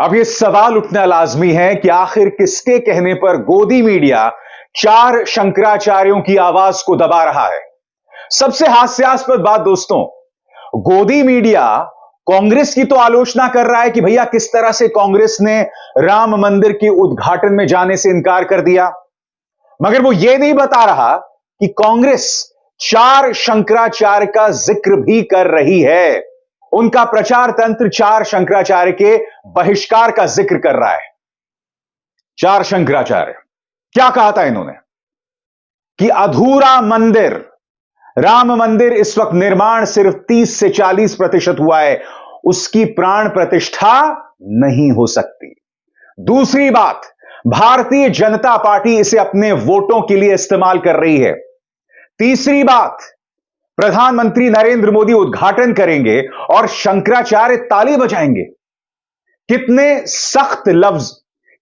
अब यह सवाल उठना लाजमी है कि आखिर किसके कहने पर गोदी मीडिया चार शंकराचार्यों की आवाज को दबा रहा है। सबसे हास्यास्पद बात दोस्तों, गोदी मीडिया कांग्रेस की तो आलोचना कर रहा है कि भैया किस तरह से कांग्रेस ने राम मंदिर के उद्घाटन में जाने से इनकार कर दिया, मगर वो ये नहीं बता रहा कि कांग्रेस चार शंकराचार्य का जिक्र भी कर रही है। उनका प्रचार तंत्र चार शंकराचार्य के बहिष्कार का जिक्र कर रहा है। चार शंकराचार्य क्या कहा था इन्होंने कि अधूरा मंदिर, राम मंदिर इस वक्त निर्माण सिर्फ 30 से 40% हुआ है, उसकी प्राण प्रतिष्ठा नहीं हो सकती। दूसरी बात, भारतीय जनता पार्टी इसे अपने वोटों के लिए इस्तेमाल कर रही है। तीसरी बात, प्रधानमंत्री नरेंद्र मोदी उद्घाटन करेंगे और शंकराचार्य ताली बजाएंगे। कितने सख्त लफ्ज,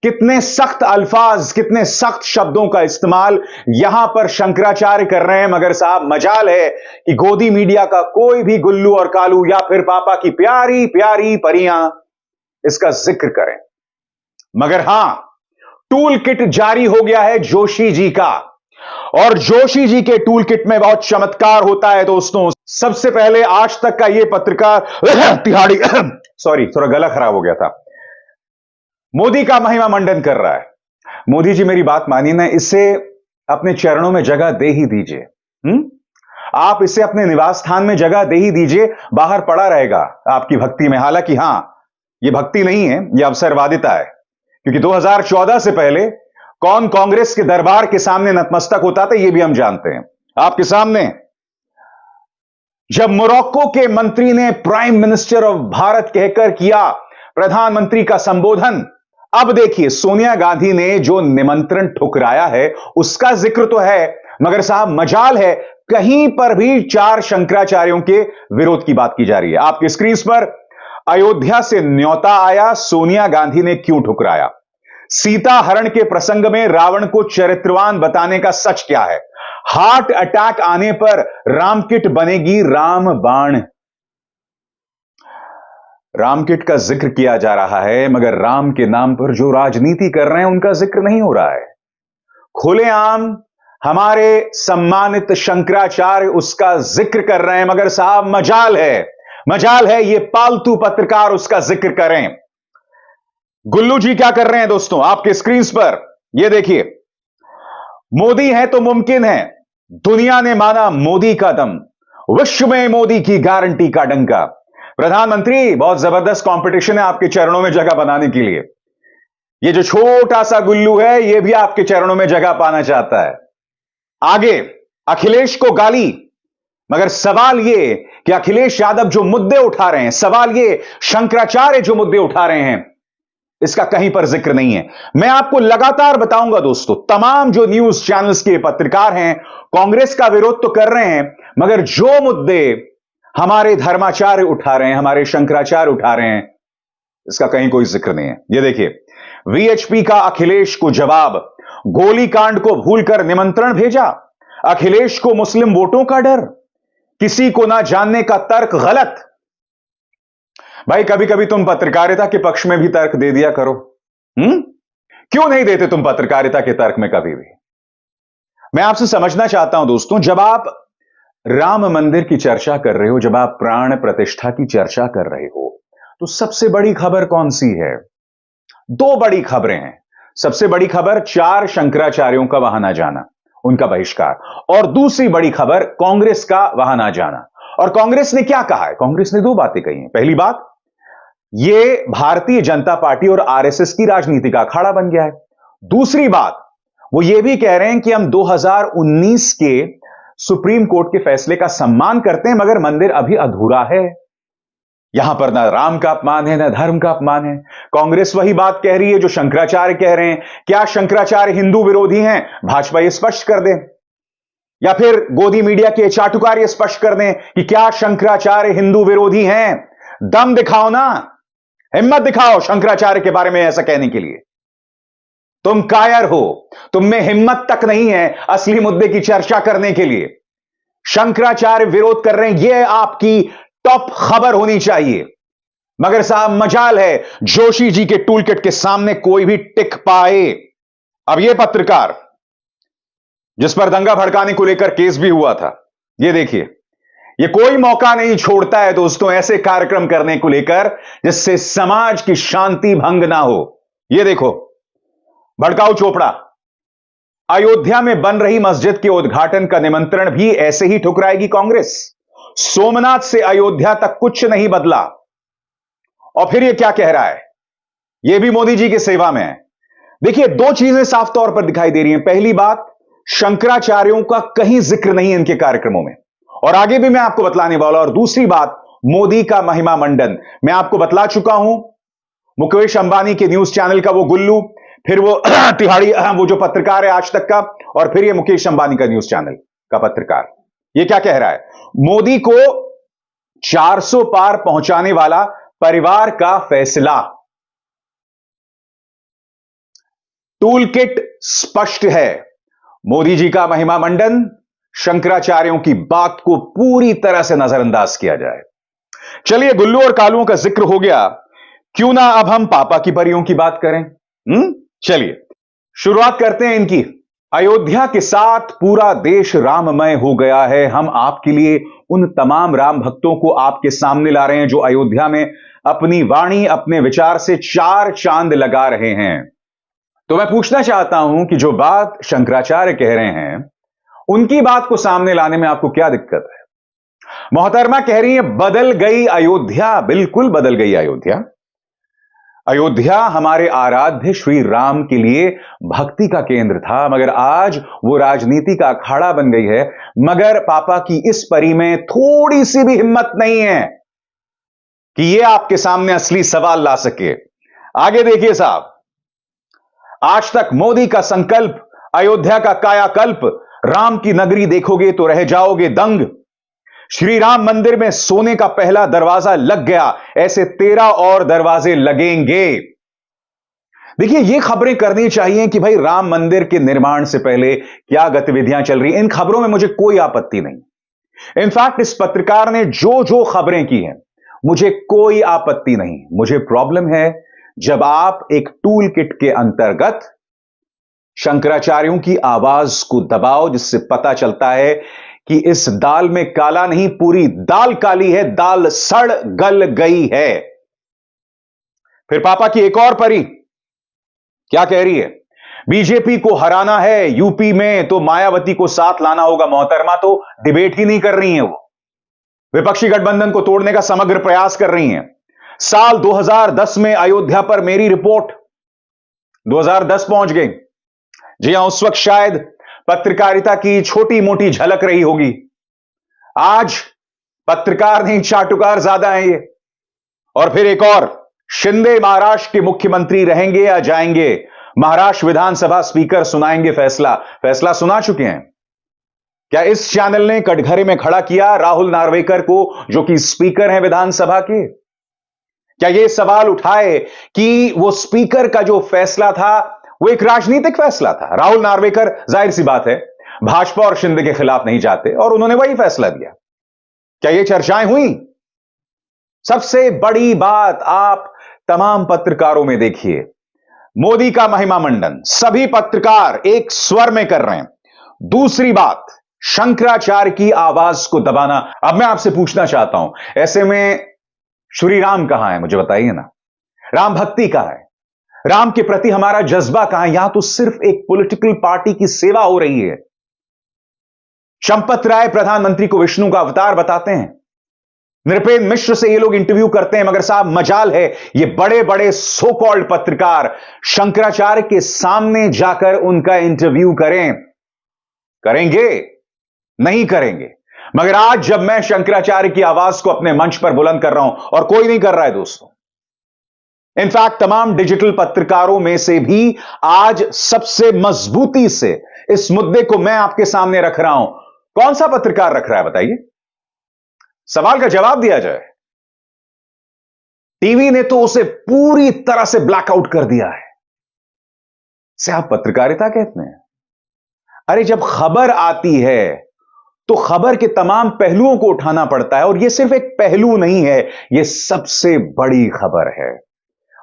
कितने सख्त अल्फाज, कितने सख्त शब्दों का इस्तेमाल यहां पर शंकराचार्य कर रहे हैं। मगर साहब मजाल है कि गोदी मीडिया का कोई भी गुल्लू और कालू या फिर पापा की प्यारी प्यारी परियां इसका जिक्र करें। मगर हां, टूल किट जारी हो गया है जोशी जी का, और जोशी जी के टूल किट में बहुत चमत्कार होता है दोस्तों। सबसे पहले आज तक का यह पत्रकार तिहाड़ी सॉरी, थोड़ा गला खराब हो गया था, मोदी का महिमा मंडन कर रहा है। मोदी जी मेरी बात मानिए ना, इसे अपने चरणों में जगह दे ही दीजिए। आप इसे अपने निवास स्थान में जगह दे ही दीजिए, बाहर पड़ा रहेगा आपकी भक्ति में। हालांकि हां, यह भक्ति नहीं है, यह अवसरवादिता है, क्योंकि 2014 से पहले कौन कांग्रेस के दरबार के सामने नतमस्तक होता था यह भी हम जानते हैं। आपके सामने जब मोरक्को के मंत्री ने प्राइम मिनिस्टर ऑफ भारत कहकर किया प्रधानमंत्री का संबोधन, अब देखिए सोनिया गांधी ने जो निमंत्रण ठुकराया है उसका जिक्र तो है, मगर साहब मजाल है कहीं पर भी चार शंकराचार्यों के विरोध की बात की जा रही है। आपकी स्क्रीन पर अयोध्या से न्योता आया, सोनिया गांधी ने क्यों ठुकराया? सीता हरण के प्रसंग में रावण को चरित्रवान बताने का सच क्या है? हार्ट अटैक आने पर रामकिट बनेगी राम बाण। रामकिट का जिक्र किया जा रहा है, मगर राम के नाम पर जो राजनीति कर रहे हैं उनका जिक्र नहीं हो रहा है। खुलेआम हमारे सम्मानित शंकराचार्य उसका जिक्र कर रहे हैं, मगर साहब मजाल है ये पालतू पत्रकार उसका जिक्र करें। गुल्लू जी क्या कर रहे हैं दोस्तों? आपके स्क्रीन पर यह देखिए, मोदी है तो मुमकिन है, दुनिया ने माना मोदी का दम, विश्व में मोदी की गारंटी का डंका। प्रधानमंत्री, बहुत जबरदस्त कंपटीशन है आपके चरणों में जगह बनाने के लिए। यह जो छोटा सा गुल्लू है यह भी आपके चरणों में जगह पाना चाहता है। आगे अखिलेश को गाली, मगर सवाल यह कि अखिलेश यादव जो मुद्दे उठा रहे हैं, सवाल यह शंकराचार्य जो मुद्दे उठा रहे हैं, इसका कहीं पर जिक्र नहीं है। मैं आपको लगातार बताऊंगा दोस्तों, तमाम जो न्यूज चैनल्स के पत्रकार हैं कांग्रेस का विरोध तो कर रहे हैं, मगर जो मुद्दे हमारे धर्माचार्य उठा रहे हैं, हमारे शंकराचार्य उठा रहे हैं, इसका कहीं कोई जिक्र नहीं है। यह देखिए, वीएचपी का अखिलेश को जवाब, गोलीकांड को भूलकर निमंत्रण भेजा, अखिलेश को मुस्लिम वोटों का डर, किसी को ना जानने का तर्क गलत। भाई कभी कभी तुम पत्रकारिता के पक्ष में भी तर्क दे दिया करो। क्यों नहीं देते तुम पत्रकारिता के तर्क में कभी भी? मैं आपसे समझना चाहता हूं दोस्तों, जब आप राम मंदिर की चर्चा कर रहे हो, जब आप प्राण प्रतिष्ठा की चर्चा कर रहे हो, तो सबसे बड़ी खबर कौन सी है? दो बड़ी खबरें हैं। सबसे बड़ी खबर चार शंकराचार्यों का वहां ना जाना, उनका बहिष्कार, और दूसरी बड़ी खबर कांग्रेस का वहां ना जाना। और कांग्रेस ने क्या कहा है? कांग्रेस ने दो बातें कही हैं। पहली बात, यह भारतीय जनता पार्टी और आरएसएस की राजनीति का अखाड़ा बन गया है। दूसरी बात, वो यह भी कह रहे हैं कि हम 2019 के सुप्रीम कोर्ट के फैसले का सम्मान करते हैं, मगर मंदिर अभी अधूरा है। यहां पर ना राम का अपमान है, ना धर्म का अपमान है। कांग्रेस वही बात कह रही है जो शंकराचार्य कह रहे हैं। क्या शंकराचार्य हिंदू विरोधी हैं? भाजपा यह स्पष्ट कर दे, या फिर गोदी मीडिया के चाटुकार यह स्पष्ट कर दें कि क्या शंकराचार्य हिंदू विरोधी हैं। दम दिखाओ ना, हिम्मत दिखाओ शंकराचार्य के बारे में ऐसा कहने के लिए। तुम कायर हो, तुम में हिम्मत तक नहीं है असली मुद्दे की चर्चा करने के लिए। शंकराचार्य विरोध कर रहे हैं, यह आपकी टॉप खबर होनी चाहिए। मगर साहब मजाल है जोशी जी के टूल किट के सामने कोई भी टिक पाए। अब यह पत्रकार जिस पर दंगा भड़काने को लेकर केस भी हुआ था, यह देखिए, यह कोई मौका नहीं छोड़ता है दोस्तों ऐसे कार्यक्रम करने को लेकर जिससे समाज की शांति भंग ना हो। यह देखो, भड़काऊ चोपड़ा अयोध्या में बन रही मस्जिद के उद्घाटन का निमंत्रण भी ऐसे ही ठुकराएगी कांग्रेस। सोमनाथ से अयोध्या तक कुछ नहीं बदला। और फिर यह क्या कह रहा है, यह भी मोदी जी की सेवा में है। देखिए, दो चीजें साफ तौर पर दिखाई दे रही हैं। पहली बात, शंकराचार्यों का कहीं जिक्र नहीं है इनके कार्यक्रमों में, और आगे भी मैं आपको बतलाने वाला। और दूसरी बात, मोदी का महिमा मंडन मैं आपको बतला चुका हूं। मुकेश अंबानी के न्यूज चैनल का वो गुल्लू, फिर वो तिहाड़ी वो जो पत्रकार है आज तक का, और फिर ये मुकेश अंबानी का न्यूज चैनल का पत्रकार। ये क्या कह रहा है, मोदी को 400 पार पहुंचाने वाला परिवार का फैसला। टूल किट स्पष्ट है, मोदी जी का महिमा मंडन, शंकराचार्यों की बात को पूरी तरह से नजरअंदाज किया जाए। चलिए, गुल्लू और कालुओं का जिक्र हो गया, क्यों ना अब हम पापा की परियों की बात करें। चलिए शुरुआत करते हैं इनकी। अयोध्या के साथ पूरा देश राममय हो गया है। हम आपके लिए उन तमाम राम भक्तों को आपके सामने ला रहे हैं जो अयोध्या में अपनी वाणी, अपने विचार से 4 चांद लगा रहे हैं। तो मैं पूछना चाहता हूं कि जो बात शंकराचार्य कह रहे हैं, उनकी बात को सामने लाने में आपको क्या दिक्कत है? मोहतरमा कह रही है बदल गई अयोध्या। बिल्कुल बदल गई अयोध्या। अयोध्या हमारे आराध्य श्री राम के लिए भक्ति का केंद्र था, मगर आज वो राजनीति का अखाड़ा बन गई है। मगर पापा की इस परी में थोड़ी सी भी हिम्मत नहीं है कि ये आपके सामने असली सवाल ला सके। आगे देखिए साहब, आज तक मोदी का संकल्प, अयोध्या का कायाकल्प, राम की नगरी देखोगे तो रह जाओगे दंग। श्री राम मंदिर में सोने का पहला दरवाजा लग गया, ऐसे 13 और दरवाजे लगेंगे। देखिए, ये खबरें करनी चाहिए कि भाई राम मंदिर के निर्माण से पहले क्या गतिविधियां चल रही हैं। इन खबरों में मुझे कोई आपत्ति नहीं। इनफैक्ट इस पत्रकार ने जो जो खबरें की हैं, मुझे कोई आपत्ति नहीं। मुझे प्रॉब्लम है जब आप एक टूल किट के अंतर्गत शंकराचार्यों की आवाज को दबाओ, जिससे पता चलता है कि इस दाल में काला नहीं, पूरी दाल काली है, दाल सड़ गल गई है। फिर पापा की एक और परी क्या कह रही है, बीजेपी को हराना है यूपी में तो मायावती को साथ लाना होगा। मोहतरमा तो डिबेट ही नहीं कर रही हैं, वो विपक्षी गठबंधन को तोड़ने का समग्र प्रयास कर रही हैं। साल 2010 में अयोध्या पर मेरी रिपोर्ट 2010 पहुंच गई। जी हां, उस वक्त शायद पत्रकारिता की छोटी मोटी झलक रही होगी। आज पत्रकार नहीं, चाटुकार ज्यादा हैं ये। और फिर एक और, शिंदे महाराष्ट्र के मुख्यमंत्री रहेंगे या जाएंगे, महाराष्ट्र विधानसभा स्पीकर सुनाएंगे फैसला। फैसला सुना चुके हैं। क्या इस चैनल ने कटघरे में खड़ा किया राहुल नार्वेकर को, जो कि स्पीकर हैं विधानसभा के? क्या यह सवाल उठाए कि वो स्पीकर का जो फैसला था वो एक राजनीतिक फैसला था? राहुल नार्वेकर जाहिर सी बात है भाजपा और शिंदे के खिलाफ नहीं जाते, और उन्होंने वही फैसला दिया। क्या ये चर्चाएं हुई? सबसे बड़ी बात आप तमाम पत्रकारों में देखिए, मोदी का महिमा मंडन सभी पत्रकार एक स्वर में कर रहे हैं। दूसरी बात, शंकराचार्य की आवाज को दबाना। अब मैं आपसे पूछना चाहता हूं, ऐसे में श्री राम कहां है? मुझे बताइए ना, राम भक्ति कहां है? राम के प्रति हमारा जज्बा कहां है? यहां तो सिर्फ एक पॉलिटिकल पार्टी की सेवा हो रही है। चंपत राय प्रधानमंत्री को विष्णु का अवतार बताते हैं, नृपेंद्र मिश्र से ये लोग इंटरव्यू करते हैं, मगर साहब मजाल है ये बड़े बड़े सो कॉल्ड पत्रकार शंकराचार्य के सामने जाकर उनका इंटरव्यू करेंगे? नहीं करेंगे। मगर आज जब मैं शंकराचार्य की आवाज को अपने मंच पर बुलंद कर रहा हूं, और कोई नहीं कर रहा है दोस्तों, इनफैक्ट तमाम डिजिटल पत्रकारों में से भी आज सबसे मजबूती से इस मुद्दे को मैं आपके सामने रख रहा हूं। कौन सा पत्रकार रख रहा है बताइए? सवाल का जवाब दिया जाए। टीवी ने तो उसे पूरी तरह से ब्लैकआउट कर दिया है। इसे आप पत्रकारिता कहते हैं? अरे जब खबर आती है तो खबर के तमाम पहलुओं को उठाना पड़ता है, और यह सिर्फ एक पहलू नहीं है, यह सबसे बड़ी खबर है।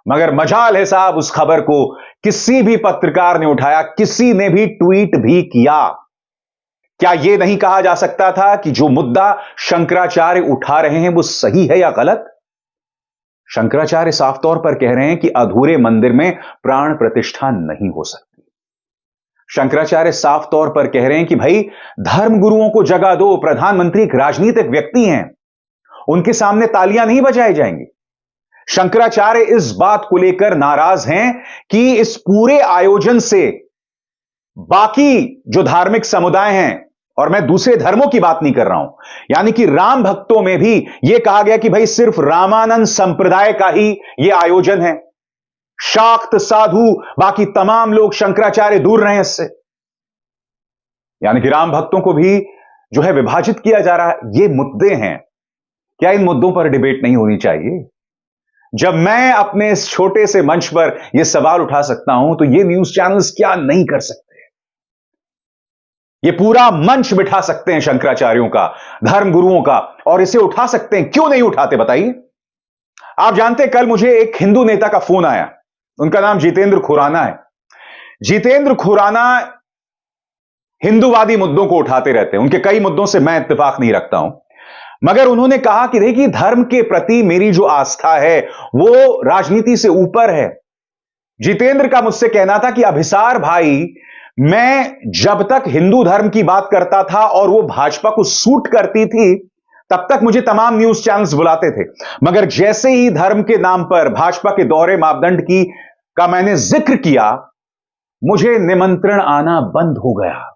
मगर मजाल है साहब, उस खबर को किसी भी पत्रकार ने उठाया, किसी ने भी ट्वीट भी किया। क्या यह नहीं कहा जा सकता था कि जो मुद्दा शंकराचार्य उठा रहे हैं वो सही है या गलत? शंकराचार्य साफ तौर पर कह रहे हैं कि अधूरे मंदिर में प्राण प्रतिष्ठा नहीं हो सकती। शंकराचार्य साफ तौर पर कह रहे हैं कि भाई, धर्म गुरुओं को जगह दो, प्रधानमंत्री एक राजनीतिक व्यक्ति हैं, उनके सामने तालियां नहीं बजाई जाएंगी। शंकराचार्य इस बात को लेकर नाराज हैं कि इस पूरे आयोजन से बाकी जो धार्मिक समुदाय हैं, और मैं दूसरे धर्मों की बात नहीं कर रहा हूं, यानी कि राम भक्तों में भी यह कहा गया कि भाई सिर्फ रामानंद संप्रदाय का ही यह आयोजन है, शाक्त साधु बाकी तमाम लोग शंकराचार्य दूर रहे इससे। यानी कि राम भक्तों को भी जो है विभाजित किया जा रहा है। ये मुद्दे हैं, क्या इन मुद्दों पर डिबेट नहीं होनी चाहिए? जब मैं अपने इस छोटे से मंच पर यह सवाल उठा सकता हूं, तो ये न्यूज चैनल्स क्या नहीं कर सकते? ये पूरा मंच बिठा सकते हैं शंकराचार्यों का, धर्म गुरुओं का, और इसे उठा सकते हैं। क्यों नहीं उठाते बताइए? आप जानते हैं, कल मुझे एक हिंदू नेता का फोन आया, उनका नाम जितेंद्र खुराना है। जितेंद्र खुराना हिंदूवादी मुद्दों को उठाते रहते हैं, उनके कई मुद्दों से मैं इत्तेफाक नहीं रखता हूं, मगर उन्होंने कहा कि देखिए, धर्म के प्रति मेरी जो आस्था है वो राजनीति से ऊपर है। जितेंद्र का मुझसे कहना था कि अभिसार भाई, मैं जब तक हिंदू धर्म की बात करता था और वो भाजपा को सूट करती थी, तब तक मुझे तमाम न्यूज चैनल्स बुलाते थे, मगर जैसे ही धर्म के नाम पर भाजपा के दोहरे मापदंड का मैंने जिक्र किया, मुझे निमंत्रण आना बंद हो गया।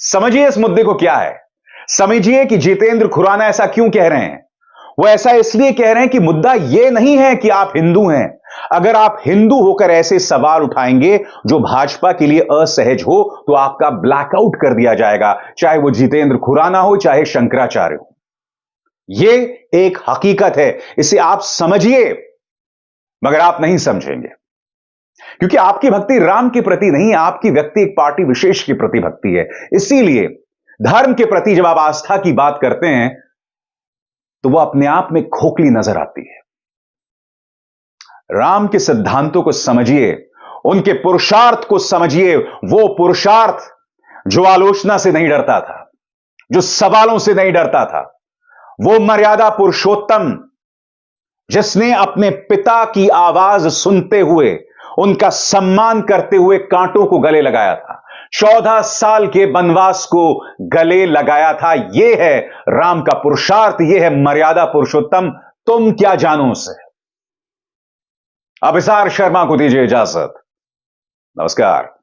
समझिए इस मुद्दे को क्या है, समझिए कि जितेंद्र खुराना ऐसा क्यों कह रहे हैं। वो ऐसा इसलिए कह रहे हैं कि मुद्दा यह नहीं है कि आप हिंदू हैं। अगर आप हिंदू होकर ऐसे सवाल उठाएंगे जो भाजपा के लिए असहज हो, तो आपका ब्लैकआउट कर दिया जाएगा, चाहे वो जितेंद्र खुराना हो, चाहे शंकराचार्य हो। यह एक हकीकत है, इसे आप समझिए, मगर आप नहीं समझेंगे, क्योंकि आपकी भक्ति राम के प्रति नहीं, आपकी व्यक्ति एक पार्टी विशेष के प्रति भक्ति है। इसीलिए धर्म के प्रति जब आप आस्था की बात करते हैं, तो वह अपने आप में खोखली नजर आती है। राम के सिद्धांतों को समझिए, उनके पुरुषार्थ को समझिए, वो पुरुषार्थ जो आलोचना से नहीं डरता था, जो सवालों से नहीं डरता था, वो मर्यादा पुरुषोत्तम जिसने अपने पिता की आवाज सुनते हुए, उनका सम्मान करते हुए कांटों को गले लगाया था, 14 साल के वनवास को गले लगाया था। यह है राम का पुरुषार्थ, यह है मर्यादा पुरुषोत्तम। तुम क्या जानो उसे? अभिसार शर्मा को दीजिए इजाजत। नमस्कार।